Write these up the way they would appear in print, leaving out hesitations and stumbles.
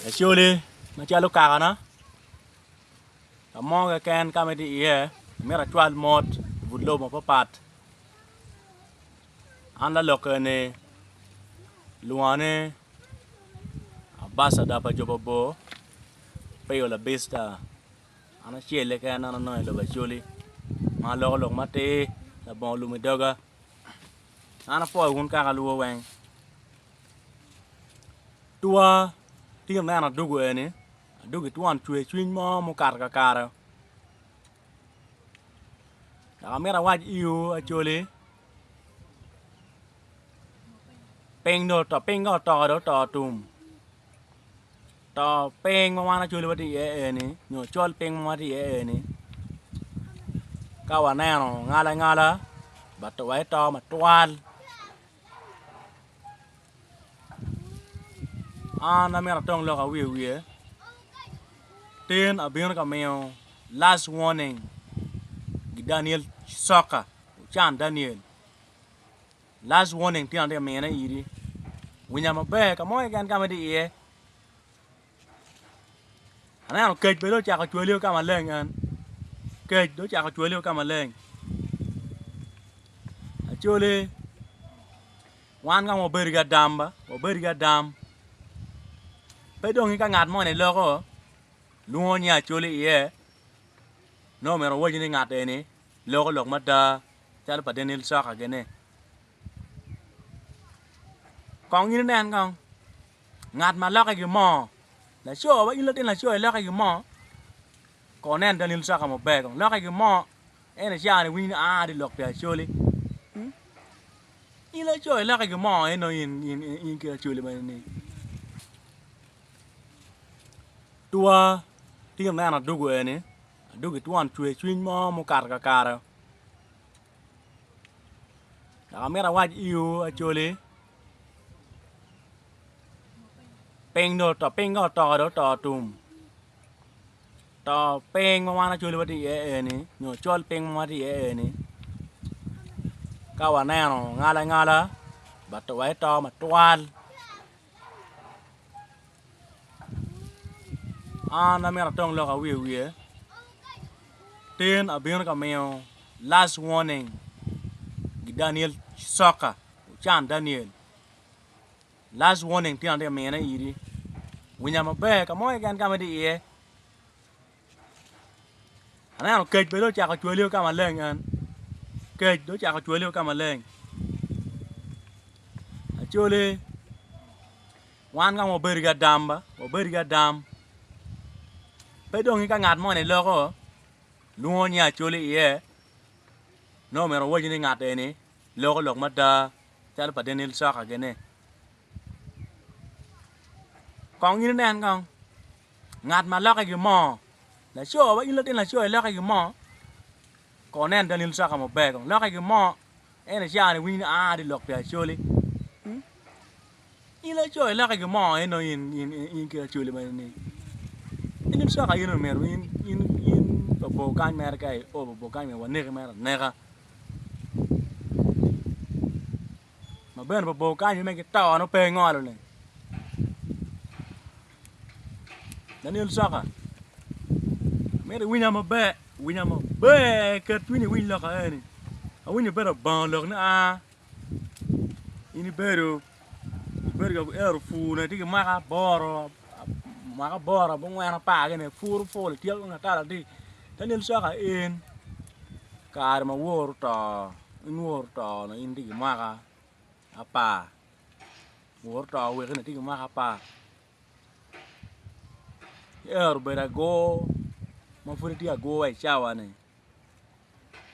Acholi, machalo kaka na. Among a can come at the ear, mera 12 mod, would low mo papat. Anla lokane, Luane, Abasa da pa jobo, payo Labista, Ana Chile can no lo Acholi. Ma lok mate, the bon lumidoga. Ana po un kaka luo wang. Tua, tiam na dugu ene. Dugu tuan chue chuin mo karga kara. Mera waj iu Acholi. Peng no to peng no to tum. To peng mana Acholi wati e ni. No chol peng wati e ni. Kawa nano ngala. Bato wai to matwal. Ana mera tong loka wi. Ten abin kameo. Last warning. Danial socca. Chan Danial. Last warning tiang dia mena iri. Winya mabe kamoy kan kamedi e. Ana no kej belo cha ka chuelio kama leng an. Kej do cha ka chuelio kama leng. Acholi. Wan ka mo beriga damba, mo beriga dam. Pedong ka ngat mo ne loko. Luon ya Acholi e. No mero wajini ngat ene. Loko lok mata. Chal pa Danial socca gene. Kong như thế không? Ngạt mà lắc cái mò là sure vậy lên là sure lắc cái mò còn nên Danial socca một bè còn lắc cái mò em là cha này win đi lọc để sure đi in là sure lắc cái mò em nó in kia sure mà này tua tiêm này là dugu này dugu tuan chui chuyên mò karga kara mera waj iu Acholi. Peng no to peng no to tum. To peng mana Acholi wati e ni. No chol peng wati e ni. Kawa nano ngala. Bato wai to matwal. Ana mera tong loka wi. Ten abin kameo. Last warning. Danial socca. Chan Danial. Last warning tiang dia mena iri. Winya mabe kamoy kan kamedi e. Ana no kej belo cha ka chuelio kama leng an. Kej do cha ka chuelio kama leng. Acholi. Wan ka mo beriga damba, mo beriga dam. Pedong ka ngat mo ne loko. Luon ya Acholi e. No mero wajini ngat ene. Loko lok mata. Chal pa Danial socca gene. Kong như thế không? Ngạt mà lắc cái mò là sure vậy lên là sure lắc cái mò còn nên Danial socca một bè còn lắc cái mò em là cha này win đi lọc để sure đi in là sure lắc cái mò em nó in kia sure mà này Danial socca in nó mero in bộ can mera cái bộ can mera nega mera nega mà bên bộ can như mấy cái tàu nó pe ngon rồi này Danial socca. Mera winya mabe ket wini win loka eni. A wini bera ban lok na a. Ini beru ga er fu na tigi maka boro bo ngwana pa gene furu fol tiel na tala di. Danial socca in kar ma wor to na indi maka apa. Wor to we gene tigi maka pa. Bera go ma furi dia go ai chawa ne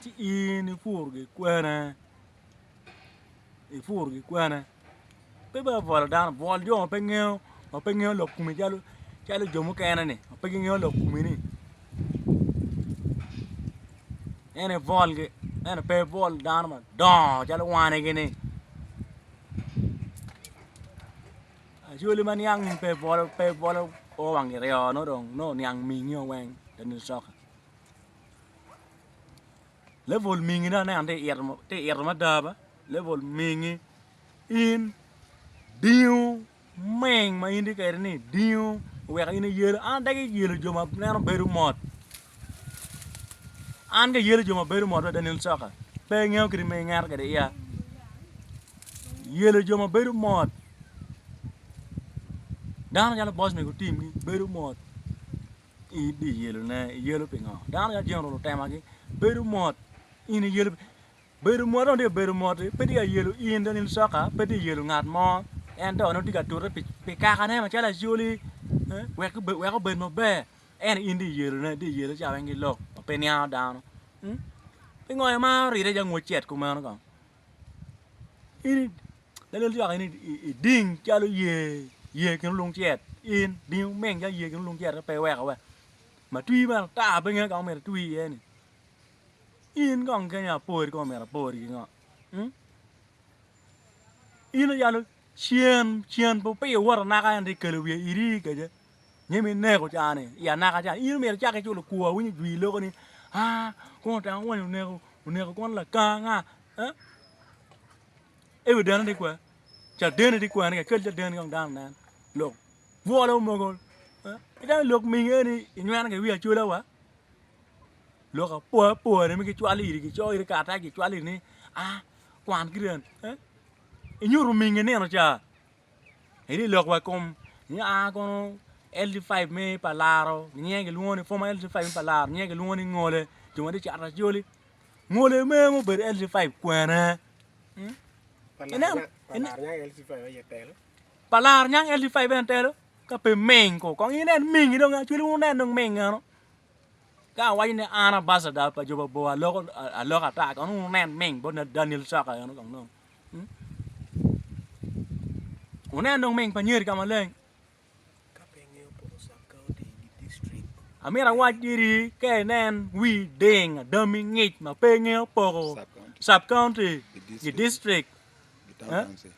ti in furgi kwana pe ba vol dan vol jo pe ngeo lo kumi chalo jomo kana ne pe ngeo lo kumi ni ene vol ge ene pe vol dan ma don chalo wane ge ne Acholi man yang pe vol o wang reo no dong no nyang mi ngio wang Danial socca level mingi na nang te er ma daba level mingi in diu meng ma indi kair ni diu Wek ini yelo an dagi yelo joma neno beru mot. An ga yelo joma beru mot Danial socca. Pe ngeo kiri me ngar kade ya. Yelo joma beru mot. Dan jalo boss me ko team gi beru mot. I di yelo na yelo pe ngo. Dan ya jeno lo tema gi beru mot. Ini yelo beru mot on de beru mot. Pe dia yelo in Danial socca, pe dia yelo ngat mo. En do no diga tur pe ka kan he ma chala Acholi. Wek ko ben mo be. En in di yelo na di yelo cha ngi lo. Pe nya down. Pe ngoy ma ri de ngo chet ko ma no ko. Ini Danial socca ini ding chalo ye cái lông chẹt in đi men cho ye cái lông chẹt nó pe quẹt vậy mà truy mà ta bên nghe con mẹ truy vậy này in con cái nhà bồi con mẹ là bồi cái ngọ in nó giờ nó chiên bố pe qua na cái này cái lưỡi iri cái chứ nhưng mình nè của cha này ya na cái cha in mẹ cha cái chỗ là cua với truy lô con này con trắng con nè con là ca nga vừa đến đi qua chả đến đi qua này cái cơn chả đến con đang nè lục vua đâu mà còn cái lục mình ấy đi inwan cái việc chưa đâu á lục à bùa đấy mấy cái chua lì cái cho cái cả tay cái chua lì này quan cái đường nhur mình cái này nó chả ấy đi lục vào cùng nhá con LD5 me palaro nhé cái luôn forma LD5 palaro nhé cái luôn đi ngồi chúng nó đi chặt ra chưa đi ngồi mê mà bật LD5 quen à Pallarnya LC5 aja tel. Palar nhang LD5 bên tele ka pe meng ko có nghĩa nên mình đâu nghe chui nên đừng meng nó ka wai ne ana basa da pa joba bo lo ka ta có nên meng bo Danial socca nó còn nó nên đừng meng pa nyir ka ma lên Kapengeo po sa county district. amira wa diri ke nen wi ding domingit ma pe ngeo po sub county the district Town council.